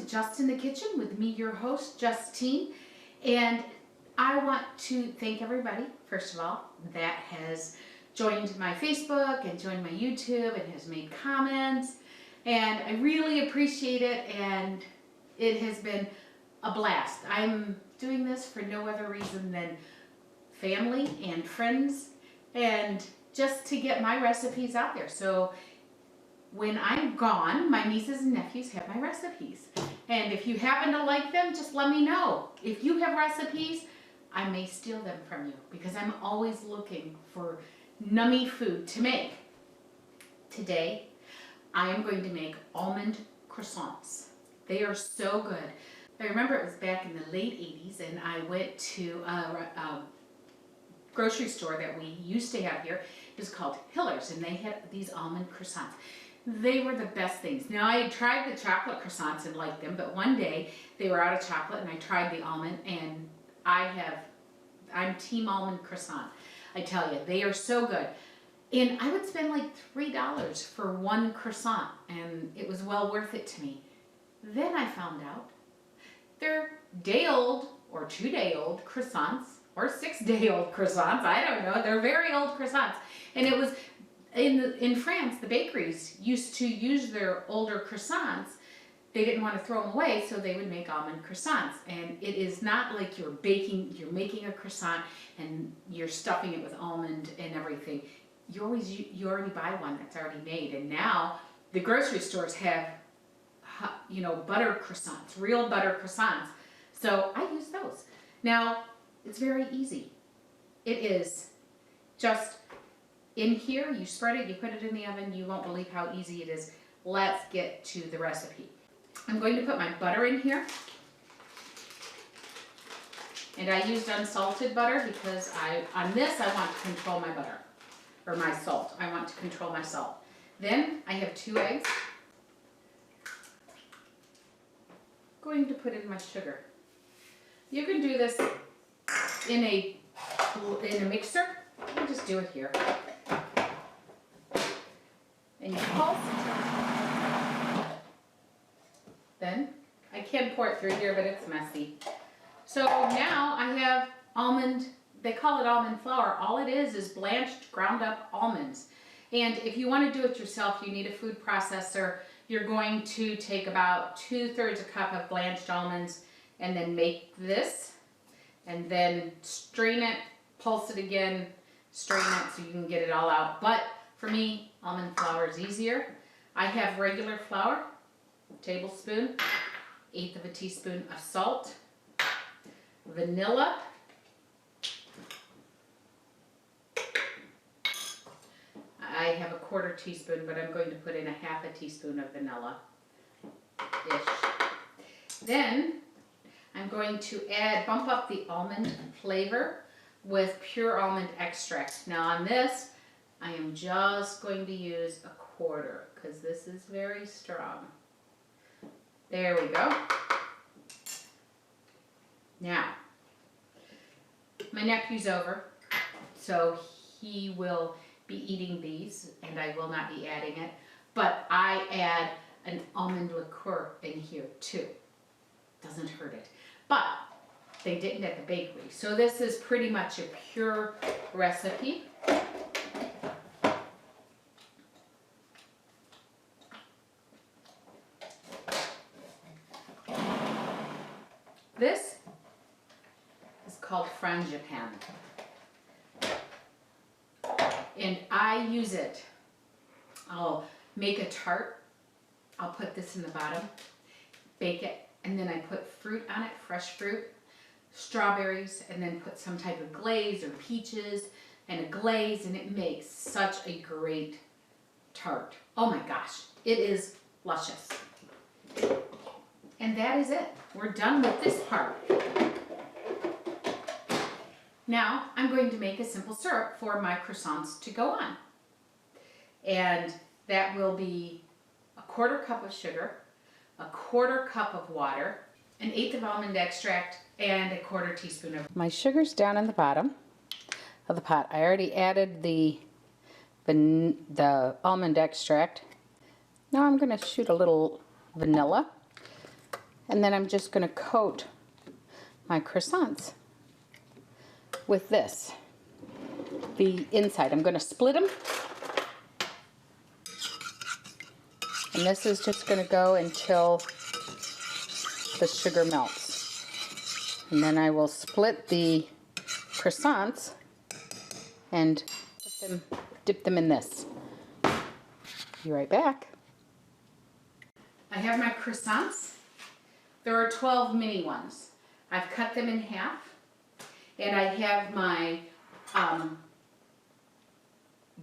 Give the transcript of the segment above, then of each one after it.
to Just in the Kitchen with me, your host, Justine. And I want to thank everybody, first of all, that has joined my Facebook and joined my YouTube and has made comments. And I really appreciate it, and it has been a blast. I'm doing this for no other reason than family and friends and just to get my recipes out there. So when I'm gone, my nieces and nephews have my recipes. And if you happen to like them, just let me know. If you have recipes, I may steal them from you because I'm always looking for nummy food to make. Today, I am going to make almond croissants. They are so good. I remember it was back in the late 80s and I went to a grocery store that we used to have here. It was called Hiller's, and they had these almond croissants. They were the best things. Now, I had tried the chocolate croissants and liked them, but one day they were out of chocolate and I tried the almond, and I'm team almond croissant. I tell you, they are so good. And I would spend like $3 for one croissant, and it was well worth it to me. Then I found out they're day-old or 2-day-old croissants or 6-day-old croissants. I don't know. They're very old croissants. And it was in France, the bakeries used to use their older croissants. They didn't want to throw them away, so they would make almond croissants. And it is not like you're making a croissant and you're stuffing it with almond and everything. You already buy one that's already made. And now the grocery stores have, butter croissants, real butter croissants. So I use those. Now, it's very easy. It is just in here, you spread it, you put it in the oven, you won't believe how easy it is. Let's get to the recipe. I'm going to put my butter in here. And I used unsalted butter because on this I want to control my butter, or my salt. I want to control my salt. Then I have 2 eggs. Going to put in my sugar. You can do this in a mixer. I'll just do it here. And you pulse. Then I can pour it through here, but it's messy. So now I have almond, they call it almond flour. All it is blanched, ground up almonds. And if you want to do it yourself, you need a food processor. You're going to take about 2/3 a cup of blanched almonds and then make this, and then strain it, pulse it again, strain it so you can get it all out. But for me, almond flour is easier. I have regular flour, tablespoon, 1/8 of a teaspoon of salt, vanilla, I have a 1/4 teaspoon, but I'm going to put in 1/2 teaspoon of vanilla-ish. Then I'm going to bump up the almond flavor with pure almond extract. Now on this, I am just going to use 1/4 because this is very strong. There we go. Now, my nephew's over, so he will be eating these, and I will not be adding it, but I add an almond liqueur in here too. Doesn't hurt it, but they didn't at the bakery. So this is pretty much a pure recipe. This is called frangipane. And I use it. I'll make a tart. I'll put this in the bottom, bake it, and then I put fruit on it, fresh fruit, strawberries, and then put some type of glaze or peaches and a glaze, and it makes such a great tart. Oh my gosh, it is luscious. And that is it. We're done with this part. Now, I'm going to make a simple syrup for my croissants to go on. And that will be 1/4 cup of sugar, 1/4 cup of water, 1/8 of almond extract, and 1/4 teaspoon of... My sugar's down in the bottom of the pot. I already added the almond extract. Now I'm going to shoot a little vanilla. And then I'm just going to coat my croissants with this, the inside. I'm going to split them. And this is just going to go until the sugar melts. And then I will split the croissants and dip them in this. Be right back. I have my croissants. There are 12 mini ones. I've cut them in half. And I have my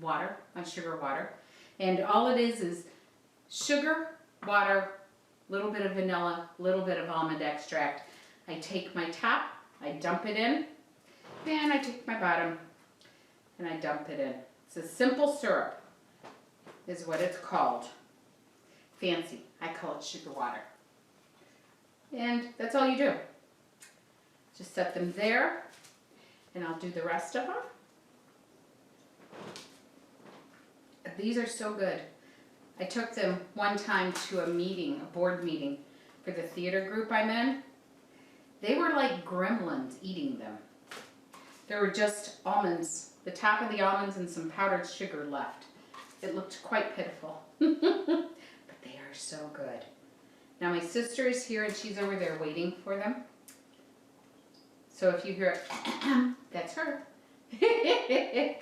water, my sugar water. And all it is sugar, water, a little bit of vanilla, a little bit of almond extract. I take my top, I dump it in, and I take my bottom and I dump it in. It's a simple syrup, is what it's called. Fancy, I call it sugar water. And that's all you do. Just set them there, and I'll do the rest of them. These are so good. I took them one time to a meeting, a board meeting for the theater group I'm in. They were like gremlins eating them. There were just almonds, the top of the almonds and some powdered sugar left. It looked quite pitiful, but they are so good. Now my sister is here and she's over there waiting for them. So if you hear it, that's her. There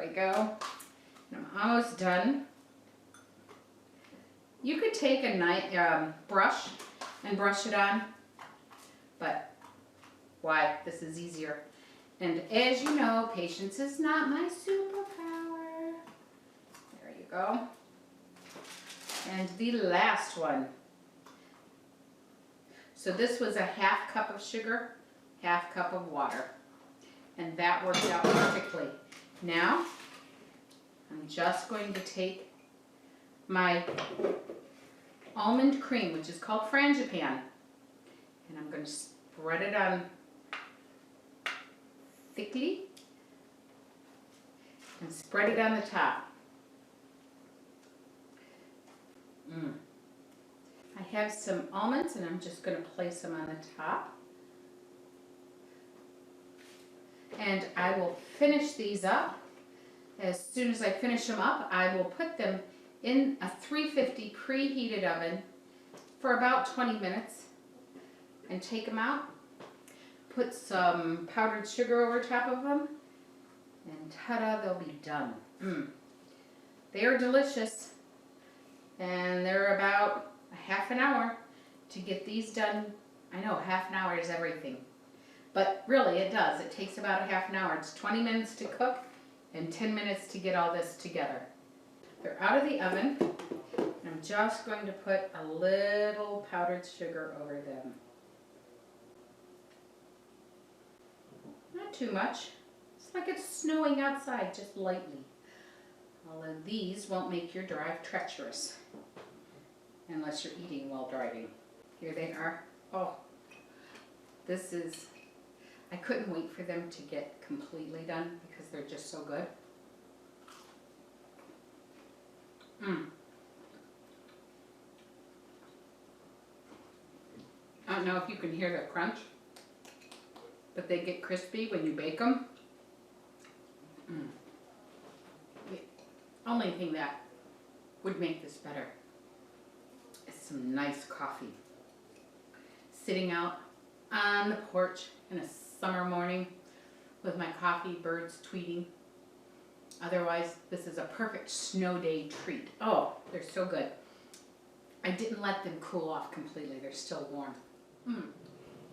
we go. And I'm almost done. You could take a brush and brush it on, but why? This is easier. And as you know, patience is not my superpower. There you go. And the last one. So this was a half cup of sugar, half cup of water. And that worked out perfectly. Now, I'm just going to take my almond cream, which is called frangipan, and I'm going to spread it on thickly and spread it on the top. I have some almonds and I'm just going to place them on the top. And I will finish these up. As soon as I finish them up, I will put them in a 350 preheated oven for about 20 minutes and take them out. Put some powdered sugar over top of them and ta-da, they'll be done. They are delicious and they're about a half an hour to get these done. I know half an hour is everything, but really it does. It takes about a half an hour. It's 20 minutes to cook and 10 minutes to get all this together. They're out of the oven, and I'm just going to put a little powdered sugar over them. Not too much. It's like it's snowing outside, just lightly. Although these won't make your drive treacherous, unless you're eating while driving. Here they are. Oh, this is, I couldn't wait for them to get completely done because they're just so good. I don't know if you can hear the crunch, but they get crispy when you bake them. The only thing that would make this better is some nice coffee. Sitting out on the porch in a summer morning with my coffee, birds tweeting. Otherwise, this is a perfect snow day treat. Oh, they're so good. I didn't let them cool off completely. They're still warm.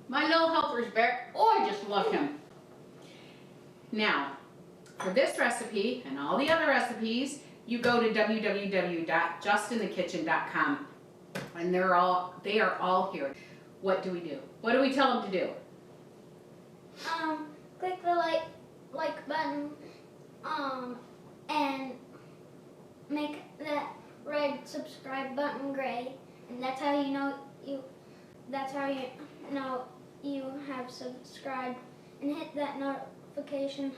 My little helper's back. Oh, I just love him. Now, for this recipe and all the other recipes, you go to www.justinthekitchen.com, and they are all here. What do we do? What do we tell them to do? Click the like button, and make that red subscribe button gray, and that's how you know you have subscribed, and hit that notification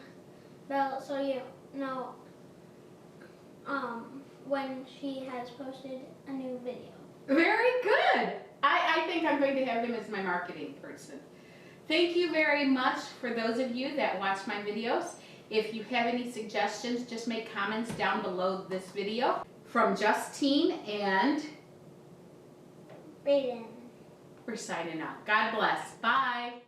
bell so you know when she has posted a new video. Very good. I think going to have him as my marketing person. Thank you very much for those of you that watch my videos. If you have any suggestions, just make comments down below this video. From Justine and Brayden. we're signing out. God bless. Bye.